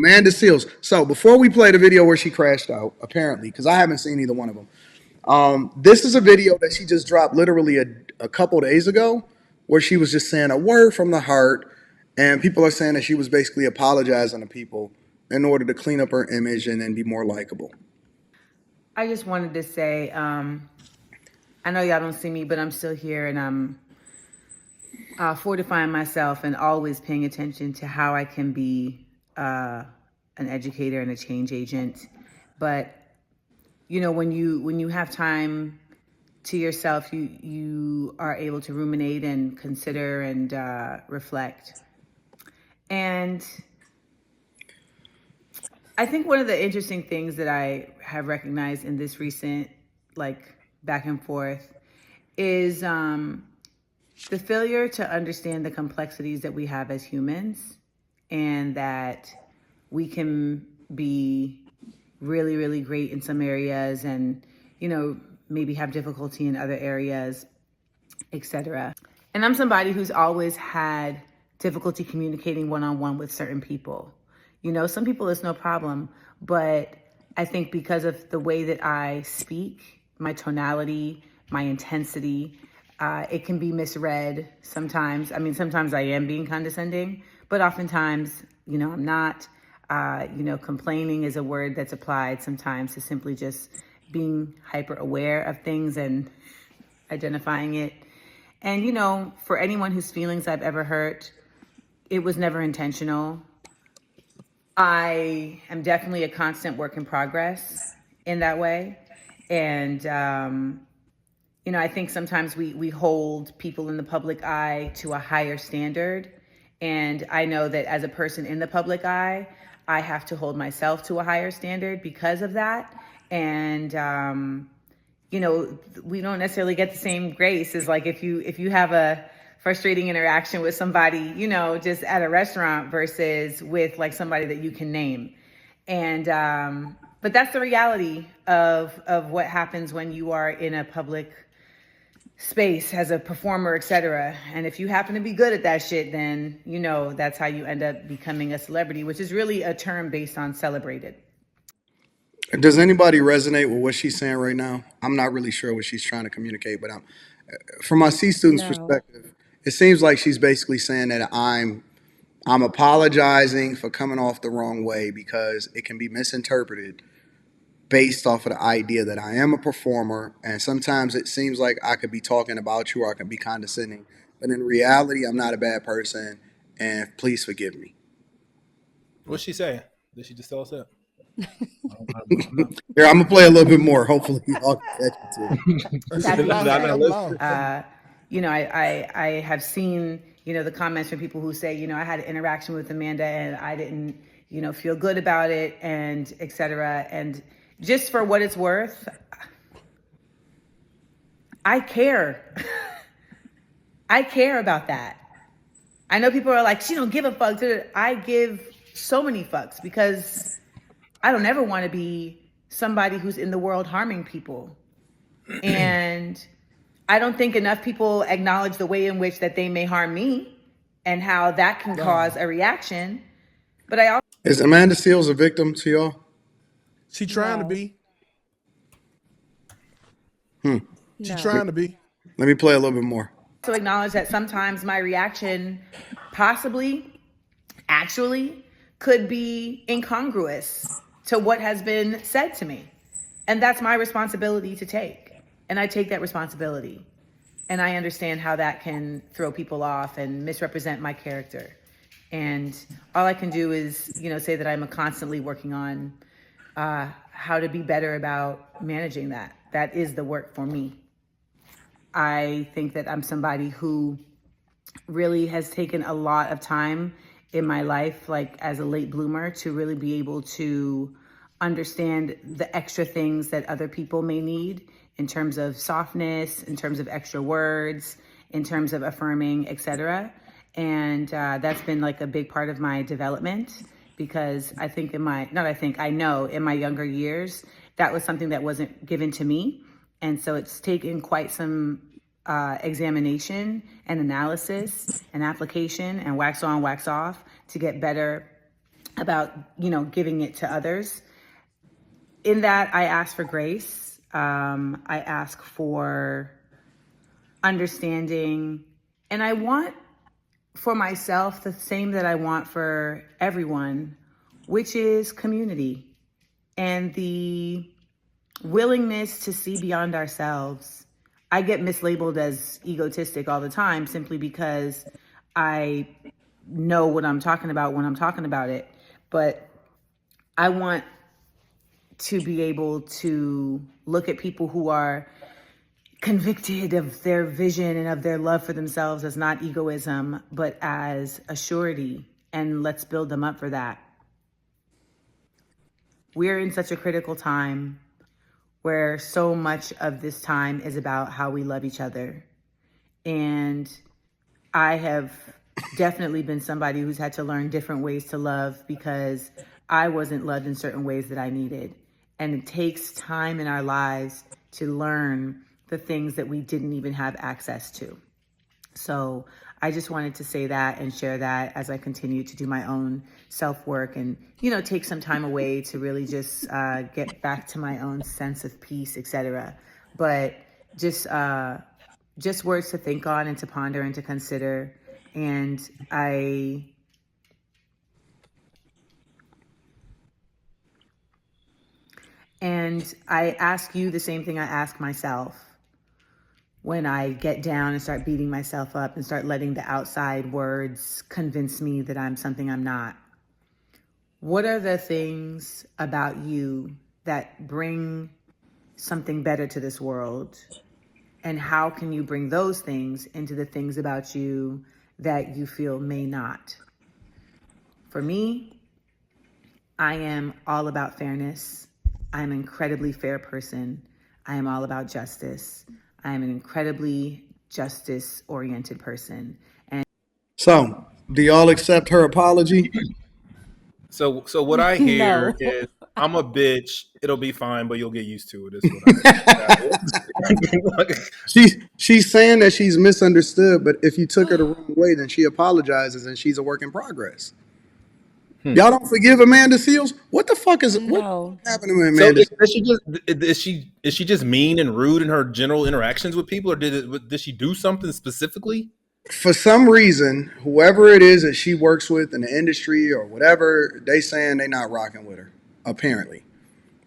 Amanda Seals. So before we play the video where she crashed out, apparently, because I haven't seen either one of them. This is a video that she just dropped literally a couple days ago, where she was just saying a word from the heart, and people are saying that she was basically apologizing to people in order to clean up her image and then be more likable. I just wanted to say, I know y'all don't see me, but I'm still here, and I'm fortifying myself and always paying attention to how I can be an educator and a change agent. But when you have time to yourself, you are able to ruminate and consider and reflect. And I think one of the interesting things that I have recognized in this recent back and forth is the failure to understand the complexities that we have as humans, and that we can be really, really great in some areas and, maybe have difficulty in other areas, etc. And I'm somebody who's always had difficulty communicating one-on-one with certain people. Some people it's no problem, but I think because of the way that I speak, my tonality, my intensity, it can be misread sometimes. I mean, sometimes I am being condescending, but oftentimes, I'm not. Complaining is a word that's applied sometimes to simply just being hyper aware of things and identifying it. And, for anyone whose feelings I've ever hurt, it was never intentional. I am definitely a constant work in progress in that way. And, I think sometimes we hold people in the public eye to a higher standard. And I know that as a person in the public eye, I have to hold myself to a higher standard because of that. And, we don't necessarily get the same grace as if you have a frustrating interaction with somebody, just at a restaurant versus with somebody that you can name. And, but that's the reality of what happens when you are in a public space as a performer, etc. And if you happen to be good at that shit, then that's how you end up becoming a celebrity, which is really a term based on celebrated. Does anybody resonate with what she's saying right now? I'm not really sure what she's trying to communicate, but from my C students' No. perspective, it seems like she's basically saying that I'm apologizing for coming off the wrong way because it can be misinterpreted based off of the idea that I am a performer, and sometimes it seems like I could be talking about you or I could be condescending, but in reality, I'm not a bad person, and please forgive me. What's she saying? Did she just tell us that? Here, I'm gonna play a little bit more. Hopefully, y'all can catch it too. I have seen, the comments from people who say, I had an interaction with Amanda and I didn't, feel good about it, and et cetera. And just for what it's worth, I care. I care about that. I know people are like, she don't give a fuck. I give so many fucks because I don't ever want to be somebody who's in the world harming people. And I don't think enough people acknowledge the way in which that they may harm me and how that can cause a reaction. But I also... Is Amanda Seals a victim to y'all? She trying to be. She's trying to be. Let me play a little bit more. also acknowledge that sometimes my reaction possibly, actually, could be incongruous to what has been said to me. And that's my responsibility to take. And I take that responsibility. And I understand how that can throw people off and misrepresent my character. And all I can do is, say that I'm constantly working on how to be better about managing that. That is the work for me. I think that I'm somebody who really has taken a lot of time in my life, as a late bloomer, to really be able to understand the extra things that other people may need in terms of softness, in terms of extra words, in terms of affirming, etc. And that's been a big part of my development, because I know in my younger years, that was something that wasn't given to me. And so it's taken quite some examination and analysis and application and wax on, wax off to get better about, giving it to others. In that, I ask for grace. I ask for understanding. And I want for myself the same that I want for everyone, which is community and the willingness to see beyond ourselves. I get mislabeled as egotistic all the time simply because I know what I'm talking about when I'm talking about it. But I want to be able to look at people who are convicted of their vision and of their love for themselves as not egoism, but as a surety. And let's build them up for that. We're in such a critical time where so much of this time is about how we love each other. And I have definitely been somebody who's had to learn different ways to love because I wasn't loved in certain ways that I needed. And it takes time in our lives to learn the things that we didn't even have access to. So I just wanted to say that and share that as I continue to do my own self-work and, take some time away to really just get back to my own sense of peace, etc. But just words to think on and to ponder and to consider. And I ask you the same thing I ask myself when I get down and start beating myself up and start letting the outside words convince me that I'm something I'm not. What are the things about you that bring something better to this world? And how can you bring those things into the things about you that you feel may not? For me, I am all about fairness. I'm an incredibly fair person. I am all about justice. I am an incredibly justice-oriented person. And So, do y'all accept her apology? So what I hear No. is I'm a bitch. It'll be fine, but you'll get used to it. Is what I heard. She's saying that she's misunderstood, but if you took her the wrong way, then she apologizes and she's a work in progress. Y'all don't forgive Amanda Seals? What the fuck No. happening with So Amanda? is she just mean and rude in her general interactions with people, or did she do something specifically? For some reason, whoever it is that she works with in the industry or whatever, they saying they not rocking with her, apparently.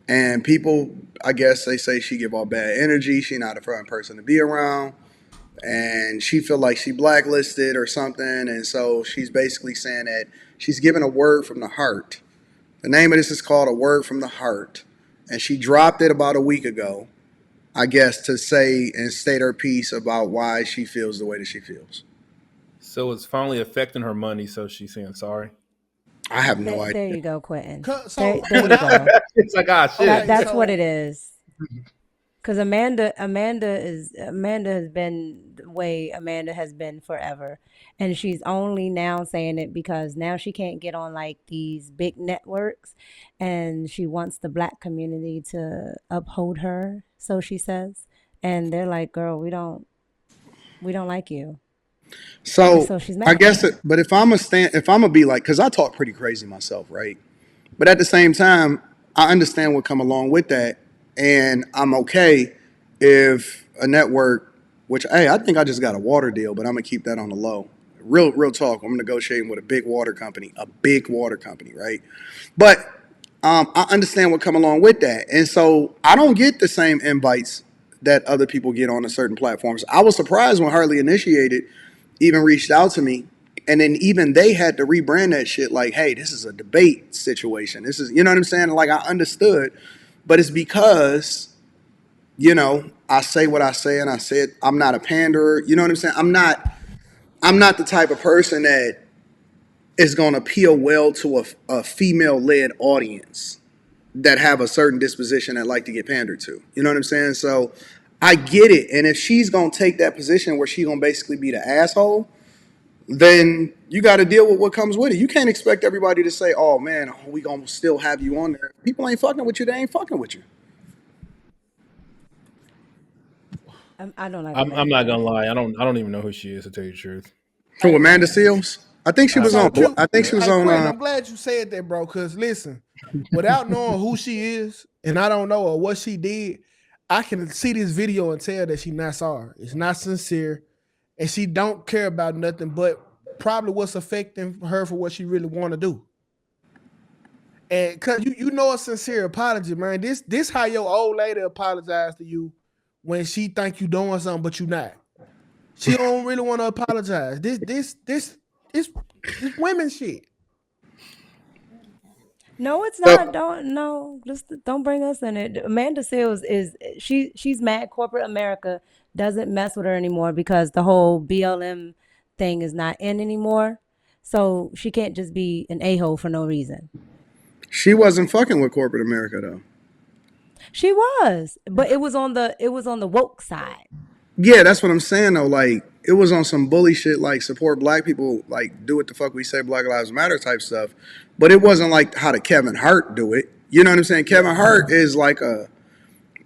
And people, I guess they say she give off bad energy. She not a fun person to be around. And she feel like she blacklisted or something. And so she's basically saying that she's giving a word from the heart. The name of this is called A Word from the Heart. And she dropped it about a week ago, I guess, to say and state her piece about why she feels the way that she feels. So it's finally affecting her money. So she's saying sorry. I have no There idea. you go, Quentin. There There you go. it's like shit. That's what it is. Because Amanda has been the way Amanda has been forever, and she's only now saying it because now she can't get on like these big networks, and she wants the Black community to uphold her. So she says, and they're like, "Girl, we don't like you," and So so she's I mad. guess, but if I'm gonna be like, because I talk pretty crazy myself, right? But at the same time, I understand what come along with that, and I'm okay if a network, which hey, I think I just got a water deal, but I'm gonna keep that on the low. Real talk. I'm negotiating with a big water company, right? But I understand what come along with that, and so I don't get the same invites that other people get on the certain platforms. I was surprised when Harley Initiated even reached out to me, and then even they had to rebrand that shit like, hey, this is a debate situation. This is, you know what I'm saying? Like I understood, but it's because, I say what I say and I said I'm not a panderer. You know what I'm saying? I'm not the type of person that is going to appeal well to a female led audience that have a certain disposition that like to get pandered to. You know what I'm saying? So I get it. And if she's going to take that position where she's going to basically be the asshole, then you got to deal with what comes with it. You can't expect everybody to say, "Oh man, we gonna still have you on there." People ain't fucking with you. They ain't fucking with you. I don't like I'm not Amanda. gonna lie. I don't even know who she is, to tell you the truth. Who, Amanda Seals? I think she was So on. Q, I think she was hey on. Quentin, I'm glad you said that, bro. Cause listen, without knowing who she is, and I don't know or what she did, I can see this video and tell that she's not sorry. It's not sincere, and she don't care about nothing but probably what's affecting her for what she really want to do. And cause you know a sincere apology, man. This how your old lady apologize to you when she think you doing something, but you not. She don't really want to apologize. This women shit. No, it's So not. Just don't bring us in it. Amanda Seals is she's mad corporate America doesn't mess with her anymore because the whole BLM thing is not in anymore. So she can't just be an a-hole for no reason. she wasn't fucking with corporate America though. She was, but it was on the woke side. Yeah, that's what I'm saying though. Like it was on some bully shit, like support black people, like do what the fuck we say, Black Lives Matter type stuff. But it wasn't like how the Kevin Hart do it. You know what I'm saying? Kevin Hart is like a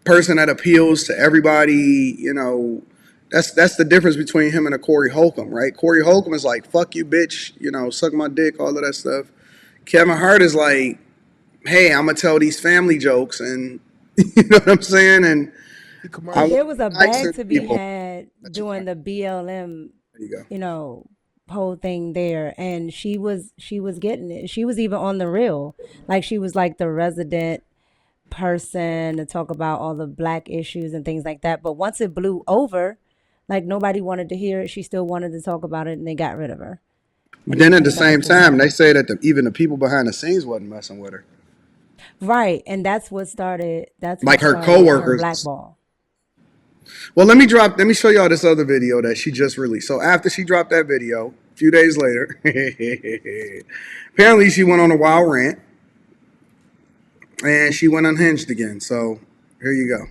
person that appeals to everybody. You know, that's the difference between him and a Corey Holcomb, right? Corey Holcomb is like fuck you, bitch. You know, suck my dick, all of that stuff. Kevin Hart is like, hey, I'm gonna tell these family jokes, and you know what I'm saying, and I And want there was a nice bag to be people. had doing the BLM, There you go. you know, whole thing there, and she was getting it. She was even on the real, like she was like the resident person to talk about all the black issues and things like that. But once it blew over, like nobody wanted to hear it. She still wanted to talk about it, and they got rid of her. But And they then at the came back same and forth. time, they say that even the people behind the scenes wasn't messing with her, Right, and that's what started. That's like what her started her coworkers. blackball. Well, let me show y'all this other video that she just released. So after she dropped that video, a few days later, apparently she went on a wild rant and she went unhinged again. So here you go.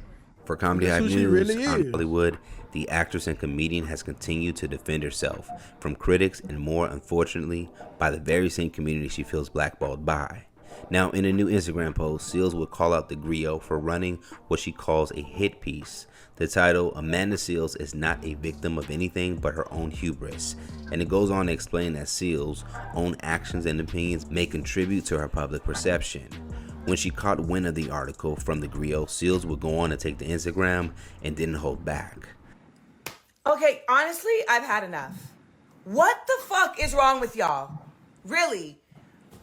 For Comedy That's Hype who she News, really I'm is. Hollywood. The actress and comedian has continued to defend herself from critics and more unfortunately by the very same community she feels blackballed by. Now, in a new Instagram post, Seals would call out the Grio for running what she calls a hit piece. The title, Amanda Seals is not a victim of anything but her own hubris. And it goes on to explain that Seals' own actions and opinions may contribute to her public perception. When she caught wind of the article from the Grio, Seals would go on to take to Instagram and didn't hold back. Okay, honestly, I've had enough. What the fuck is wrong with y'all? Really?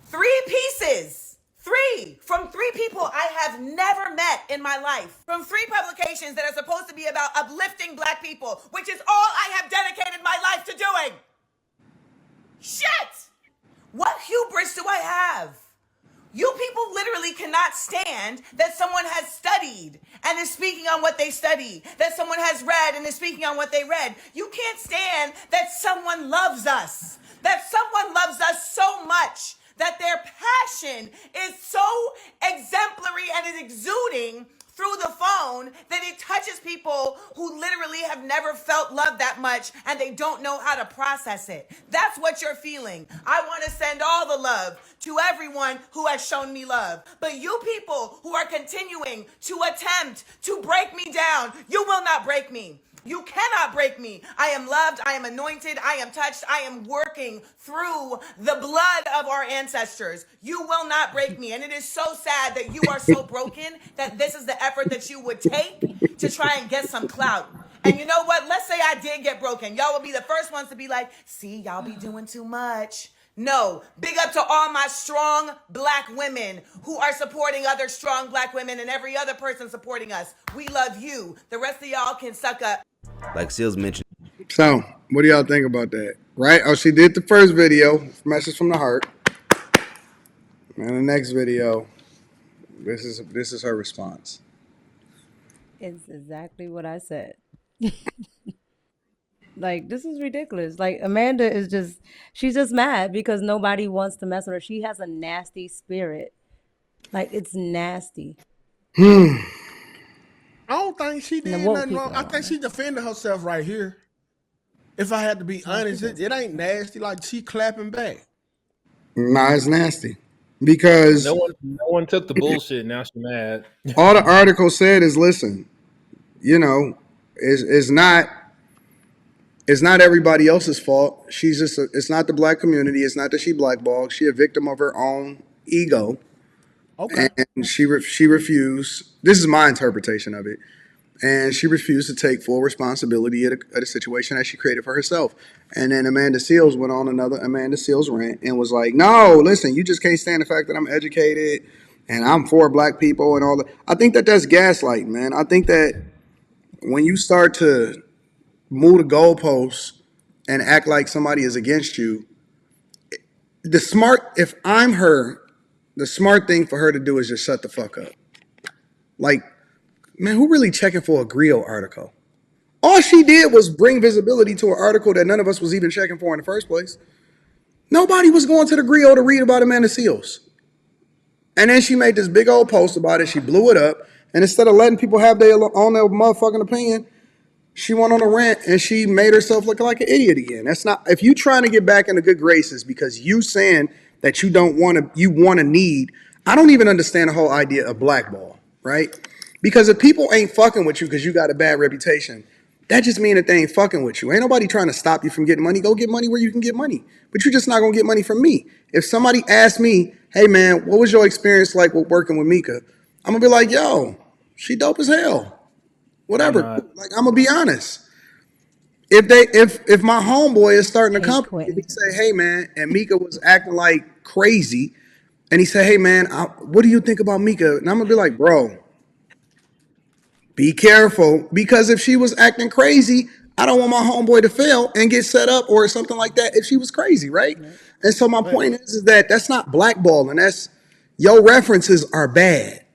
3 pieces. 3 from 3 people I have never met in my life. From 3 publications that are supposed to be about uplifting black people, which is all I have dedicated my life to doing. Shit! What hubris do I have? You people literally cannot stand that someone has studied and is speaking on what they studied, that someone has read and is speaking on what they read. You can't stand that someone loves us, so much that their passion is so exemplary and is exuding through the phone that it touches people who literally have never felt love that much and they don't know how to process it. That's what you're feeling. I want to send all the love to everyone who has shown me love. But you people who are continuing to attempt to break me down, you will not break me. You cannot break me. I am loved. I am anointed. I am touched. I am working through the blood of our ancestors. You will not break me. And it is so sad that you are so broken that this is the effort that you would take to try and get some clout. And you know what? Let's say I did get broken. Y'all will be the first ones to be like, see, y'all be doing too much. No, big up to all my strong black women who are supporting other strong black women and every other person supporting us. We love you. The rest of y'all can suck up. Like Seals mentioned, So what do y'all think about that? Right? Oh, she did the first video, message from the heart, and the next video, this is her response. It's exactly what I said. Like, this is ridiculous. Like, Amanda is she's just mad because nobody wants to mess with her. She has a nasty spirit. Like, it's nasty. I don't think she And the did woke nothing people wrong. I are on think her. she defended herself right here. If I had to be honest, it ain't nasty. Like she clapping back. Nah, it's nasty because No one took the bullshit. Now she's mad. all the article said is, listen, you know, it's not It's not everybody else's fault. She's just. It's not the black community. It's not that she blackballed. She a victim of her own ego, Okay. and she refused. This is my interpretation of it. And she refused to take full responsibility at a situation that she created for herself. And then Amanda Seales went on another Amanda Seales rant and was like, "No, listen, you just can't stand the fact that I'm educated and I'm for black people and all that." I think that that's gaslighting, man. I think that when you start to move the goalposts and act like somebody is against you, if I'm her, the smart thing for her to do is just shut the fuck up. Like, man, who really checking for a Grio article? All she did was bring visibility to an article that none of us was even checking for in the first place. Nobody was going to the Grio to read about Amanda Seales. And then she made this big old post about it. She blew it up. And instead of letting people have their own motherfucking opinion, she went on a rant and she made herself look like an idiot again. That's not, if you trying to get back into good graces because you saying that you don't want to, you want to need, I don't even understand the whole idea of blackball, right? Because if people ain't fucking with you because you got a bad reputation, that just means that they ain't fucking with you. Ain't nobody trying to stop you from getting money. Go get money where you can get money. But you're just not going to get money from me. If somebody asks me, "Hey man, what was your experience like with working with Mika?" I'm going to be like, "Yo, she dope as hell." Whatever. Like, I'm going to be honest. If my homeboy is starting a Hey, company and he Quentin. say, "Hey man," and Mika was acting like crazy, and he said, "Hey man, what do you think about Mika?" And I'm going to be like, "Bro, be careful, because if she was acting crazy, I don't want my homeboy to fail and get set up or something like that if she was crazy, right?" Right. And so my But point is that that's not blackballing. That's your references are bad.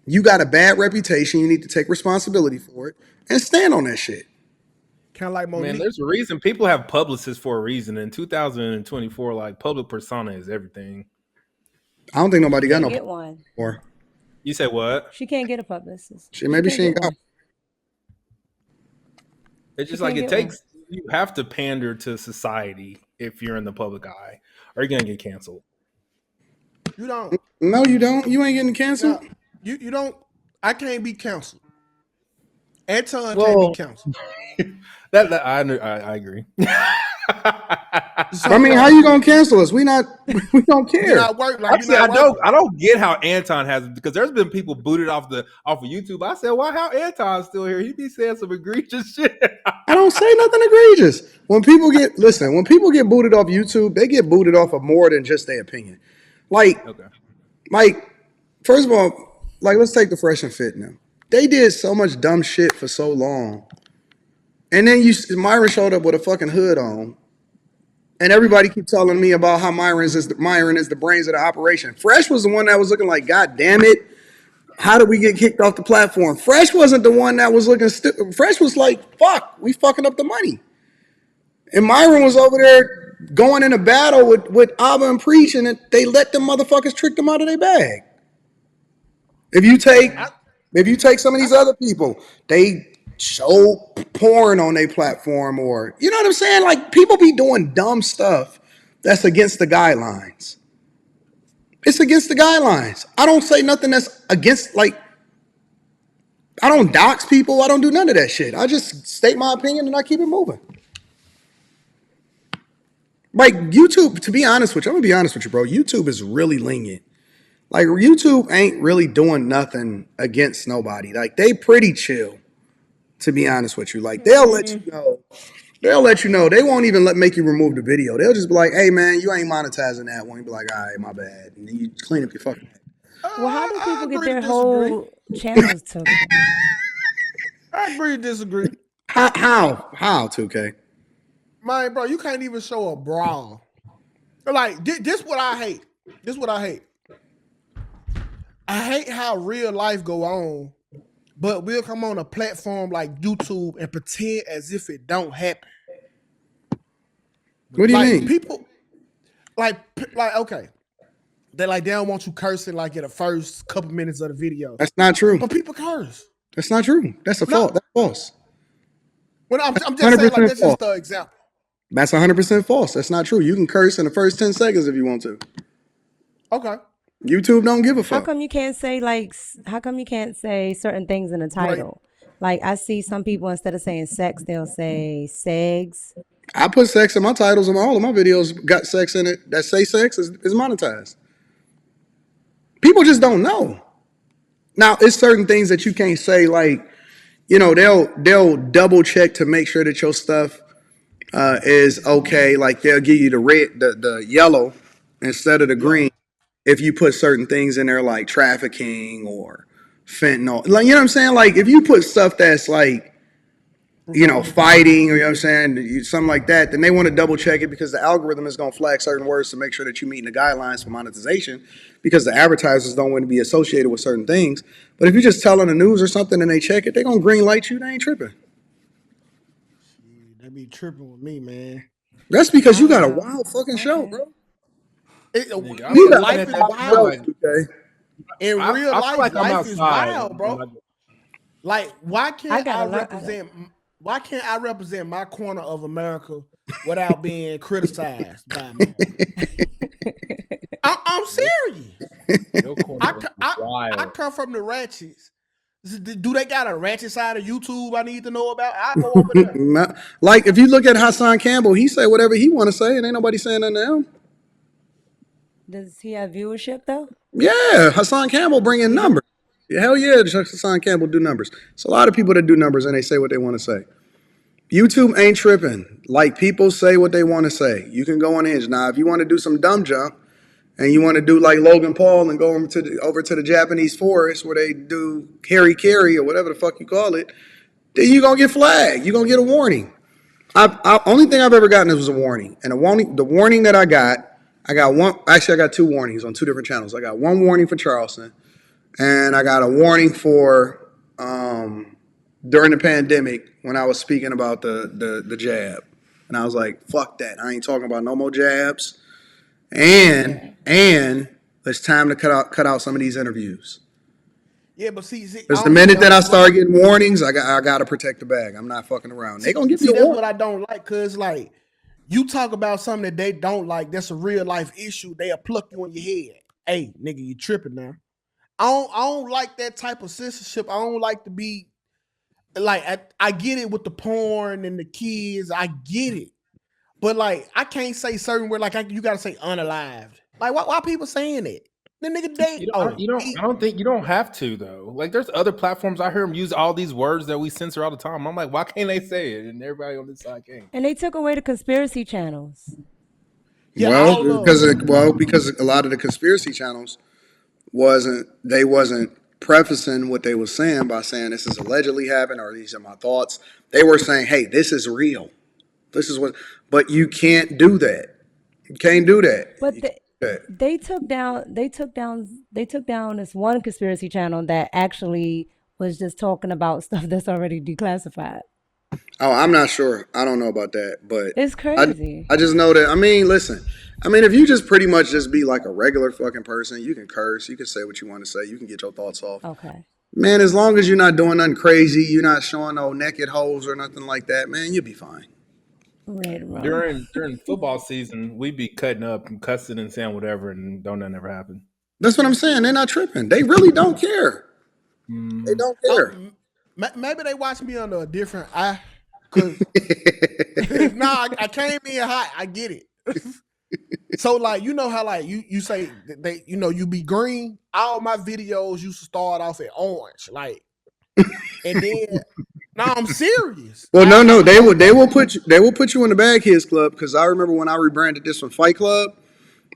You got a bad reputation. You need to take responsibility for it and stand on that shit. kind of like Man, Monique. there's a reason people have publicists for a reason. In 2024, like public persona is everything. I don't think She nobody got can't no get one. more. You say what? She can't get a publicist. She Maybe can't she get ain't got. one. It's She just like can't it get one. takes. You have to pander to society if you're in the public eye, or you're gonna get canceled. You don't. No, you don't. You ain't getting canceled. Now, you don't. I can't be canceled. Anton can't be Well, canceled. I agree. I mean, how So you gonna cancel us? We not. We don't we care. not work like we Actually, not working. I don't get how Anton has, because there's been people booted off of YouTube. I said, why how Anton's still here? He be saying some egregious shit. I don't say nothing egregious. When people get booted off YouTube, they get booted off of more than just their opinion. Like, Okay. like, first of all, like, let's take the Fresh and Fit now. They did so much dumb shit for so long, and then Myron showed up with a fucking hood on, and everybody keep telling me about how Myron is the brains of the operation. Fresh was the one that was looking like, "God damn it, how did we get kicked off the platform?" Fresh wasn't the one that was looking stupid. Fresh was like, "Fuck, we fucking up the money." And Myron was over there going in a battle with Abba and Preach, and they let them motherfuckers trick them out of their bag. If you take I, some of I these other people, they show porn on their platform, or you know what I'm saying? Like, people be doing dumb stuff that's against the guidelines. It's against the guidelines. I don't say nothing that's against, like, I don't dox people. I don't do none of that shit. I just state my opinion and I keep it moving. Like, YouTube, to be honest with you, I'm gonna be honest with you, bro. YouTube is really lenient. Like, YouTube ain't really doing nothing against nobody. Like, they pretty chill, to be honest with you. Like, they'll let you know. They'll let you know. They won't even make you remove the video. They'll just be like, "Hey man, you ain't monetizing that one." You be like, "All right, my bad." And then you clean up your fucking. Well, how do I people get agree to their disagree. whole channels taken? I agree to disagree. How 2K? Man, bro, you can't even show a brawl. Like this what I hate. This what I hate. I hate how real life go on, but we'll come on a platform like YouTube and pretend as if it don't happen. What do you Like mean? people, like okay, they don't want you cursing like in the first couple minutes of the video, That's not true. but people curse. That's not true. That's a No, fault. That's false. when I'm just saying, like 100% that's false. just the example. That's 100% false. That's not true. You can curse in the first 10 seconds if you want to. Okay, YouTube don't give a How fuck. come you can't say how come you can't say certain things in the like title? Like I see some people instead of saying sex, they'll say segs. I put sex in my titles, and all of my videos got sex in it. That say sex is monetized. People just don't know. Now, it's certain things that you can't say, like, you know, they'll double check to make sure that your stuff is okay. Like they'll give you the red, the yellow instead of the green if you put certain things in there like trafficking or fentanyl. Like, you know what I'm saying? Like if you put stuff that's like, you know, fighting or, you know what I'm saying, something like that, then they want to double check it because the algorithm is going to flag certain words to make sure that you're meeting the guidelines for monetization because the advertisers don't want to be associated with certain things. But if you're just telling the news or something and they check it, they're going to green light you. They ain't tripping. They be tripping with me, man. That's because you got a wild fucking show, bro. Nigga, You got Life is a wild show, wild. okay? In real I feel life, like I'm life is outside. wild, bro. Like, why can't I gotta learn- represent? Why can't I represent my corner of America without being criticized by America? I'm serious. Your corner is I wild. come from the ratchets. Do they got a ratchet side of YouTube I need to know about? I go over there. Like if you look at Hassan Campbell, he say whatever he want to say, and ain't nobody saying nothing to him. Does he have viewership though? Yeah, Hassan Campbell bring in numbers. Yeah, hell yeah, Hassan Campbell do numbers. It's a lot of people that do numbers and they say what they want to say. YouTube ain't tripping. Like people say what they want to say. You can go on Hinge. Now, if you want to do some dumb junk and you want to do like Logan Paul and go over to the Japanese forest where they do Harry Carry or whatever the fuck you call it, then you're going to get flagged. You're going to get a warning. Only thing I've ever gotten was a warning. And the warning that I got one. Actually, I got two warnings on two different channels. I got one warning for Charleston, and I got a warning for during the pandemic when I was speaking about the jab. And I was like, fuck that. I ain't talking about no more jabs. And it's time to cut out some of these interviews. Yeah, but see, Because the minute that I start getting warnings, I got to protect the bag. I'm not fucking around. They gonna give you a that's warning. what I don't like, cause like you talk about something that they don't like, that's a real life issue. They'll pluck you in your head. Hey, nigga, you tripping now. I don't like that type of censorship. I don't like to be like I get it with the porn and the kids. I get it. But like I can't say certain word, like you gotta say unalived. Like why people saying it? The nigga they I don't think you don't have to though. Like there's other platforms I hear them use all these words that we censor all the time. I'm like, why can't they say it? And everybody on this side can't. And they took away the conspiracy channels. Yeah, because a lot of the conspiracy channels wasn't prefacing what they were saying by saying this is allegedly happened or these are my thoughts. They were saying, hey, this is real. This is what, but you can't do that. You can't do that. But they took down this one conspiracy channel that actually was just talking about stuff that's already declassified. Oh, I'm not sure. I don't know about that, but it's crazy. I just know that. I mean, listen. I mean, if you just pretty much just be like a regular fucking person, you can curse, you can say what you want to say, you can get your thoughts off. Okay. Man, as long as you're not doing nothing crazy, you're not showing no naked holes or nothing like that, man, you'll be fine. During football season, we be cutting up and cussing and saying whatever, and don't nothing ever happen. That's what I'm saying. They're not tripping. They really don't care. They don't care. Maybe they watch me under a different eye. Cause I came in hot. I get it. So like you know how like you say they you be green. All my videos used to start off at orange, like, and then. No, I'm serious. Well, no, they will put you in the Bad Kids Club because I remember when I rebranded this one Fight Club.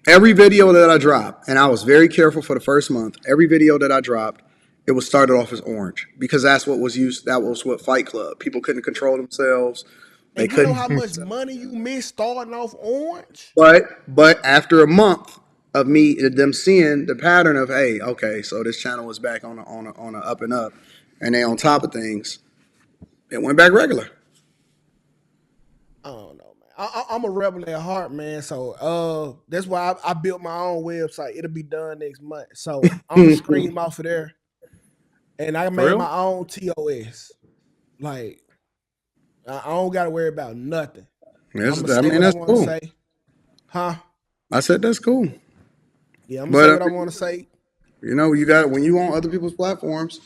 Every video that I dropped, and I was very careful for the first month. Every video that I dropped, it was started off as orange because that's what was used. That was what Fight Club. People couldn't control themselves. They couldn't. You know how much money you missed starting off orange. But after a month of them seeing the pattern of hey, okay, so this channel was back on a up and up, and they on top of things. It went back regular. I don't know, man. I'm a rebel at heart, man. So that's why I built my own website. It'll be done next month. So I'm gonna scream off of there. And I made my own TOS. Like I don't gotta worry about nothing. That's cool. Say. Huh? I said that's cool. Yeah, I'm gonna say what I want to say. You know, you got when you on other people's platforms,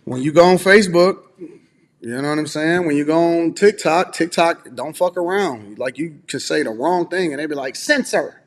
when you go on Facebook, You know what I'm saying? When you go on TikTok don't fuck around. Like you can say the wrong thing and they be like, censor.